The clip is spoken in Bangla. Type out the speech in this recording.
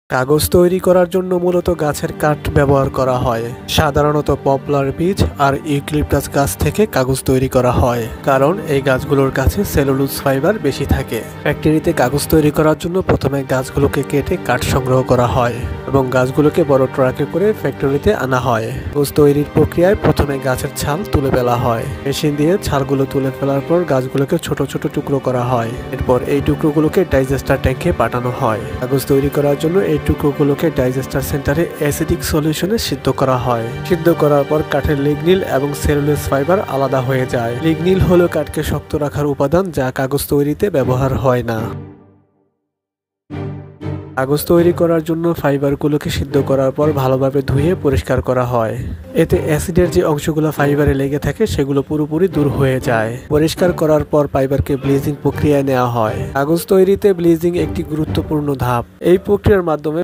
কাগজ তৈরি করার জন্য মূলত গাছের কাঠ ব্যবহার করা হয়। সাধারণত পপলার বীজ আর ইউক্যালিপটাস গাছ থেকে কাগজ তৈরি করা হয়, কারণ এই গাছগুলোর কাছে সেলুলোজ ফাইবার বেশি থাকে। ফ্যাক্টরিতে কাগজ তৈরি করার জন্য প্রথমে গাছগুলোকে কেটে কাঠ সংগ্রহ করা হয় এবং গাছগুলোকে বড় ট্রাকে করে ফ্যাক্টরিতে আনা হয়। কাগজ তৈরির প্রক্রিয়ায় প্রথমে গাছের ছাল তুলে ফেলা হয়। মেশিন দিয়ে ছালগুলো তুলে ফেলার পর গাছগুলোকে ছোট ছোট টুকরো করা হয়। এরপর এই টুকরোগুলোকে ডাইজেস্টার ট্যাঙ্কে পাঠানো হয়। কাগজ তৈরি করার জন্য এই টুকরোগুলোকে ডাইজেস্টার সেন্টারে অ্যাসিডিক সলিউশনে সিদ্ধ করা হয়। সিদ্ধ করার পর কাঠের লিগনিল এবং সেলুলোজ ফাইবার আলাদা হয়ে যায়। লিগনিল হলো কাঠকে শক্ত রাখার উপাদান, যা কাগজ তৈরিতে ব্যবহার হয় না। কাগজ তৈরি করার জন্য ফাইবারগুলোকে সিদ্ধ করার পর ভালোভাবে ধুয়ে পরিষ্কার করা হয়। এতে অ্যাসিডের যে অংশগুলো ফাইবারে লেগে থাকে সেগুলো পুরোপুরি দূর হয়ে যায়। পরিষ্কার করার পর ফাইবারকে ব্লিচিং প্রক্রিয়ায় নেওয়া হয়। কাগজ তৈরিতে ব্লিচিং একটি গুরুত্বপূর্ণ ধাপ। এই প্রক্রিয়ার মাধ্যমে